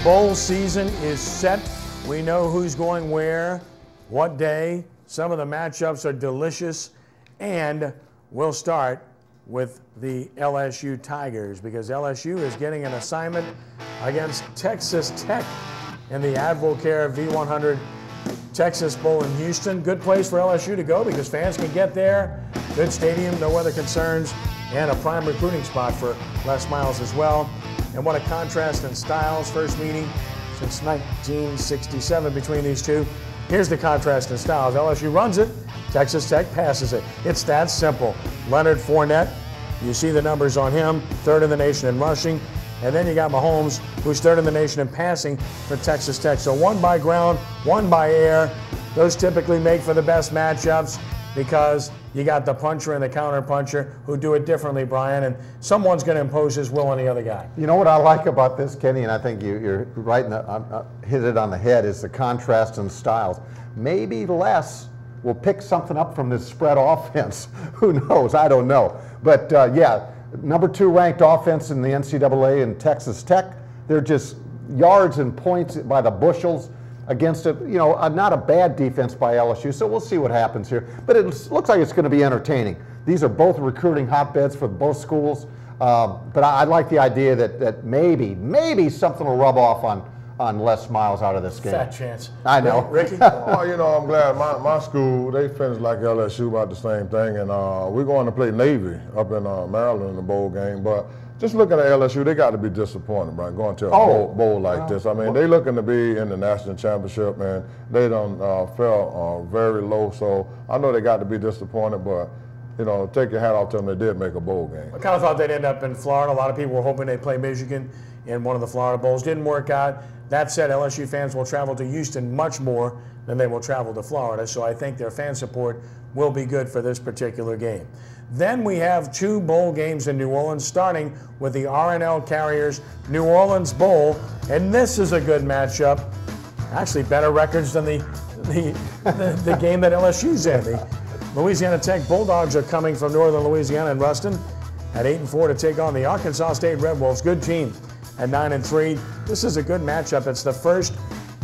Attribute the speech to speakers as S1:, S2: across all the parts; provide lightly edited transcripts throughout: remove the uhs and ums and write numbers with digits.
S1: bowl season is set. We know who's going where, what day. Some of the matchups are delicious. And we'll start with the LSU Tigers because LSU is getting an assignment against Texas Tech in the Advocare V100 Texas Bowl in Houston. Good place for LSU to go because fans can get there. Good stadium, no weather concerns, and a prime recruiting spot for Les Miles as well. And what a contrast in styles. First meeting since 1967 between these two. Here's the contrast in styles. LSU runs it, Texas Tech passes it. It's that simple. Leonard Fournette, you see the numbers on him, third in the nation in rushing. And then you got Mahomes, who's third in the nation in passing for Texas Tech. So one by ground, one by air. Those typically make for the best matchups because you got the puncher and the counter puncher who do it differently, Brian, and someone's going to impose his will on the other guy.
S2: You know what I like about this, Kenny, and I think you're right, hit it on the head, is the contrast in styles. Maybe Les will pick something up from this spread offense. Who knows? I don't know. But yeah, number 2 ranked offense in the NCAA in Texas Tech. They're just yards and points by the bushels against not a bad defense by LSU, so we'll see what happens here. But it looks like it's going to be entertaining. These are both recruiting hotbeds for both schools, but I like the idea that maybe something will rub off on Les Miles out of this game.
S1: Fat chance.
S2: I know.
S1: Ricky?
S3: Oh, I'm glad my school, they finished like LSU about the same thing, and we're going to play Navy up in Maryland in the bowl game, but just looking at LSU, they got to be disappointed, right? Going to a bowl like this. I mean, they looking to be in the national championship, and they done fell very low. So I know they got to be disappointed, but take your hat off to them. They did make a bowl game.
S1: I kind of thought they'd end up in Florida. A lot of people were hoping they'd play Michigan in one of the Florida Bowls. Didn't work out. That said, LSU fans will travel to Houston much more than they will travel to Florida. So I think their fan support will be good for this particular game. Then we have 2 bowl games in New Orleans, starting with the R+L Carriers New Orleans Bowl, and this is a good matchup. Actually, better records than the game that LSU's in. The Louisiana Tech Bulldogs are coming from northern Louisiana and Ruston at 8-4 to take on the Arkansas State Red Wolves. Good team at 9-3. This is a good matchup. It's the first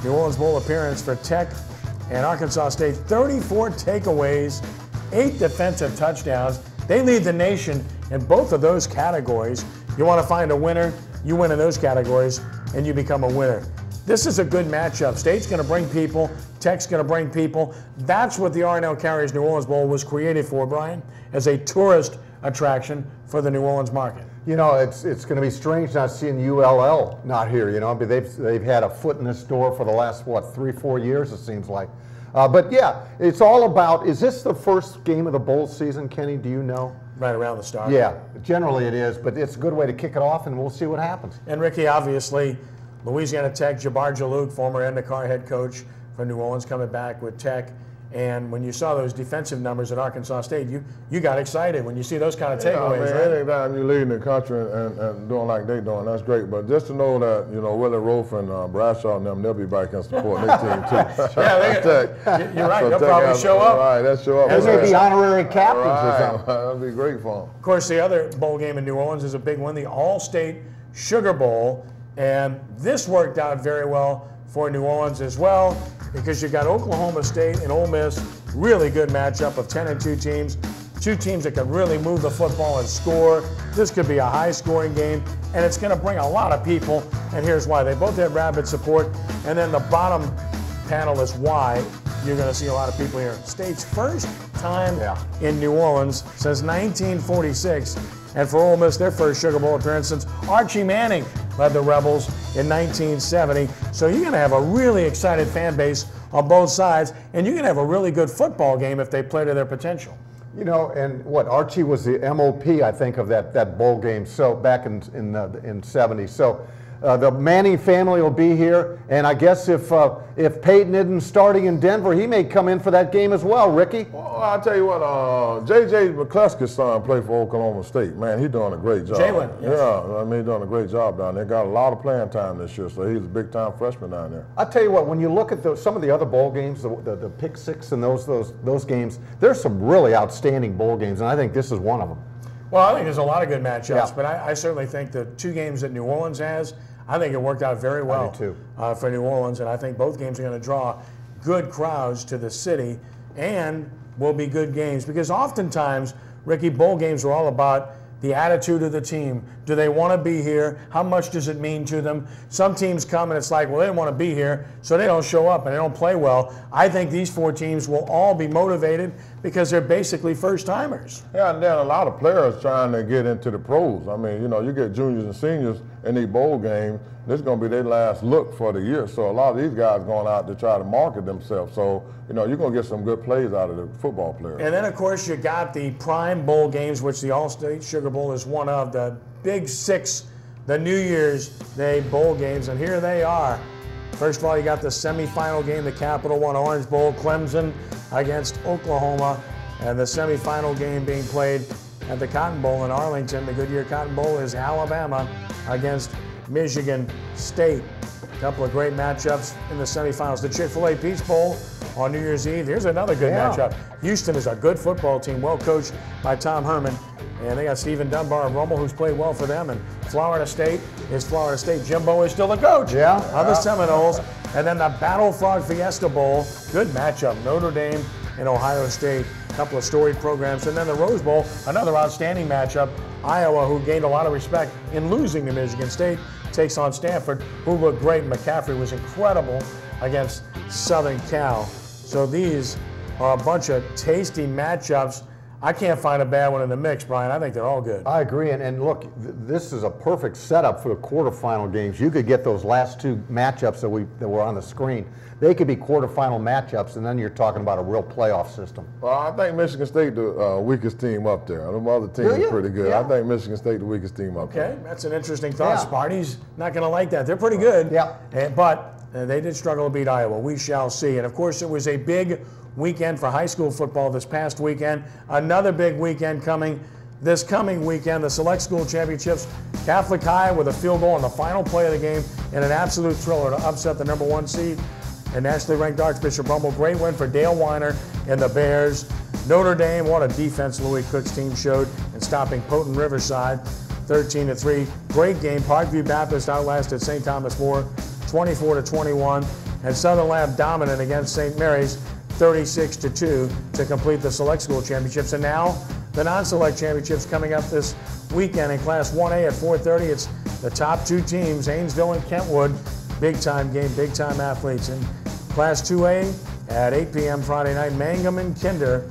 S1: New Orleans Bowl appearance for Tech and Arkansas State. 34 takeaways, 8 defensive touchdowns. They lead the nation in both of those categories. You want to find a winner, you win in those categories, and you become a winner. This is a good matchup. State's going to bring people. Tech's going to bring people. That's what the R+L Carriers New Orleans Bowl was created for, Brian, as a tourist attraction for the New Orleans market.
S2: It's going to be strange not seeing ULL not here. But they've had a foot in this door for the last 3-4 years, it seems like. But yeah, it's all about, is this the first game of the bowl season, Kenny? Do you know?
S1: Right around the start.
S2: Yeah, generally it is, but it's a good way to kick it off, and we'll see what happens.
S1: And Ricky, obviously, Louisiana Tech, Jabbar Jalouk, former Endicott head coach for New Orleans, coming back with Tech. And when you saw those defensive numbers at Arkansas State, you got excited when you see those kind of takeaways, right?
S3: Anytime you're leading the country and doing like they're doing, that's great. But just to know that, Willie Rofe and Bradshaw and them, they'll be back and supporting their team too.
S1: Yeah, you're right. They'll probably show up.
S3: Right, they'll show up.
S2: They may be honorary captains or something.
S3: That'll be great for them.
S1: Of course, the other bowl game in New Orleans is a big one, the Allstate Sugar Bowl. And this worked out very well for New Orleans as well, because you got Oklahoma State and Ole Miss, really good matchup of 10-2 teams, 2 teams that can really move the football and score. This could be a high-scoring game, and it's going to bring a lot of people, and here's why. They both have rabid support, and then the bottom panel is why you're going to see a lot of people here. State's first time in New Orleans since 1946, and for Ole Miss, their first Sugar Bowl appearance since Archie Manning led the Rebels in 1970. So you're going to have a really excited fan base on both sides, and you're going to have a really good football game if they play to their potential.
S2: And Archie was the MOP, I think, of that bowl game. So back in 70. So the Manning family will be here, and I guess if Peyton isn't starting in Denver, he may come in for that game as well. Ricky.
S3: Well, I'll tell you what. J.J. McCluskey's son played for Oklahoma State. Man, he's doing a great job.
S1: Jalen, yes.
S3: Yeah, I mean, he's doing a great job down there. Got a lot of playing time this year, so he's a big-time freshman down there.
S2: I'll tell you what. When you look at some of the other bowl games, the Pick Six and those games, there's some really outstanding bowl games, and I think this is one of them.
S1: Well, I think there's a lot of good matchups, but I certainly think the 2 games that New Orleans has, I think it worked out very well
S2: I do too.
S1: For New Orleans, and I think both games are going to draw good crowds to the city and will be good games, because oftentimes, Ricky, bowl games are all about the attitude of the team. Do they want to be here? How much does it mean to them? Some teams come and it's like, well, they don't want to be here, so they don't show up and they don't play well. I think these 4 teams will all be motivated because they're basically first-timers.
S3: Yeah, and then a lot of players trying to get into the pros. I mean, you know, you get juniors and seniors in these bowl games, this is going to be their last look for the year. So a lot of these guys going out to try to market themselves. So, you know, you're going to get some good plays out of the football players.
S1: And then, of course, you got the prime bowl games, which the Allstate Sugar Bowl is one of, the Big 6, the New Year's Day bowl games, and here they are. First of all, you got the semifinal game, the Capital One Orange Bowl, Clemson against Oklahoma, and the semifinal game being played at the Cotton Bowl in Arlington. The Goodyear Cotton Bowl is Alabama against Michigan State. A couple of great matchups in the semifinals. The Chick-fil-A Peach Bowl on New Year's Eve. Here's another good matchup. Houston is a good football team, well coached by Tom Herman. And they got Stephen Dunbar of Rummel, who's played well for them. And Florida State is Florida State. Jimbo is still the coach of the Seminoles. And then the Battle Frog Fiesta Bowl, good matchup. Notre Dame and Ohio State, a couple of storied programs. And then the Rose Bowl, another outstanding matchup. Iowa, who gained a lot of respect in losing to Michigan State, takes on Stanford, who looked great. McCaffrey was incredible against Southern Cal. So these are a bunch of tasty matchups. I can't find a bad one in the mix, Brian. I think they're all good.
S2: I agree, and look, this is a perfect setup for the quarterfinal games. You could get those last 2 matchups that were on the screen. They could be quarterfinal matchups, and then you're talking about a real playoff system.
S3: Well, I think Michigan State the weakest team up there. The other teams are pretty good.
S2: Yeah.
S3: I think Michigan State the weakest team up there.
S1: Okay, that's an interesting thought. Sparty's not going to like that. They're pretty good.
S2: Yeah.
S1: But they did struggle to beat Iowa. We shall see. And, of course, it was a big weekend for high school football this past weekend. Another big weekend coming this coming weekend, the Select School Championships. Catholic High with a field goal on the final play of the game and an absolute thriller to upset the #1 seed and nationally ranked Archbishop Rummel. Great win for Dale Weiner and the Bears. Notre Dame, what a defense Louis Cook's team showed in stopping Potent Riverside, 13-3. Great game. Parkview Baptist outlasted St. Thomas More, 24-21. And Southern Lab dominant against St. Mary's, 36-2 to complete the Select School Championships. And now the non-select championships coming up this weekend in Class 1A at 4:30. It's the top 2 teams, Haynesville and Kentwood. Big-time game, big-time athletes. In Class 2A at 8 p.m. Friday night, Mangum and Kinder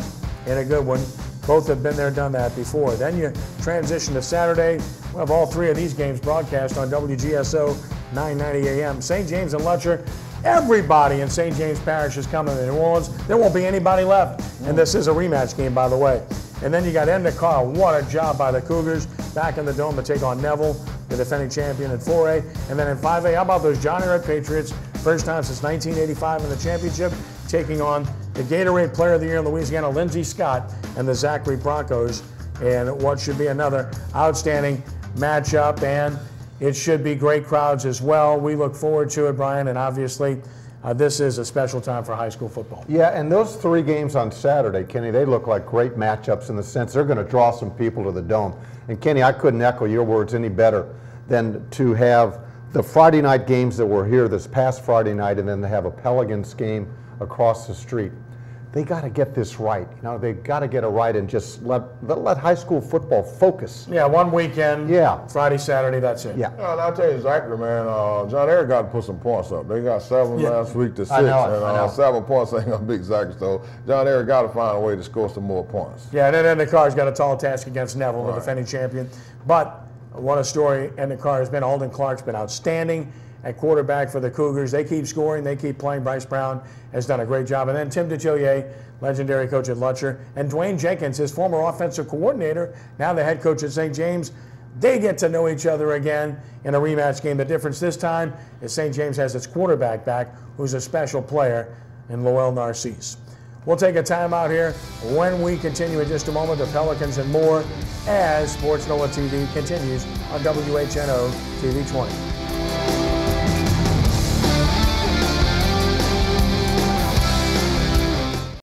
S1: in a good one. Both have been there, done that before. Then you transition to Saturday. We'll have all 3 of these games broadcast on WGSO 990 AM. St. James and Lutcher. Everybody in St. James Parish is coming to New Orleans. There won't be anybody left. And this is a rematch game, by the way. And then you got Endicott. What a job by the Cougars. Back in the Dome to take on Neville, the defending champion in 4A. And then in 5A, how about those Johnny Red Patriots? First time since 1985 in the championship, taking on the Gatorade Player of the Year in Louisiana, Lindsey Scott, and the Zachary Broncos. And what should be another outstanding matchup. And it should be great crowds as well. We look forward to it, Brian, and obviously this is a special time for high school football.
S2: Yeah, and those 3 games on Saturday, Kenny, they look like great matchups in the sense they're going to draw some people to the Dome. And Kenny, I couldn't echo your words any better than to have the Friday night games that were here this past Friday night and then to have a Pelicans game across the street. They got to get this right. You know, they got to get it right and just let high school football focus.
S1: Yeah, one weekend.
S2: Yeah.
S1: Friday, Saturday, that's it.
S2: Yeah.
S3: And I'll tell you exactly, man. John Eric got to put some points up. They got 7 last week to 6.
S2: I know.
S3: 7 points ain't gonna beat Zachary. So John Eric got to find a way to score some more points.
S1: Yeah, and then Endicar's got a tall task against Neville, the defending champion. But what a story Endicar has been. Alden Clark's been outstanding at quarterback for the Cougars. They keep scoring. They keep playing. Bryce Brown has done a great job. And then Tim DeTillier, legendary coach at Lutcher, and Dwayne Jenkins, his former offensive coordinator, now the head coach at St. James. They get to know each other again in a rematch game. The difference this time is St. James has its quarterback back, who's a special player in Lowell Narcisse. We'll take a time out here. When we continue in just a moment, the Pelicans and more as Sports NOLA TV continues on WHNO TV 20.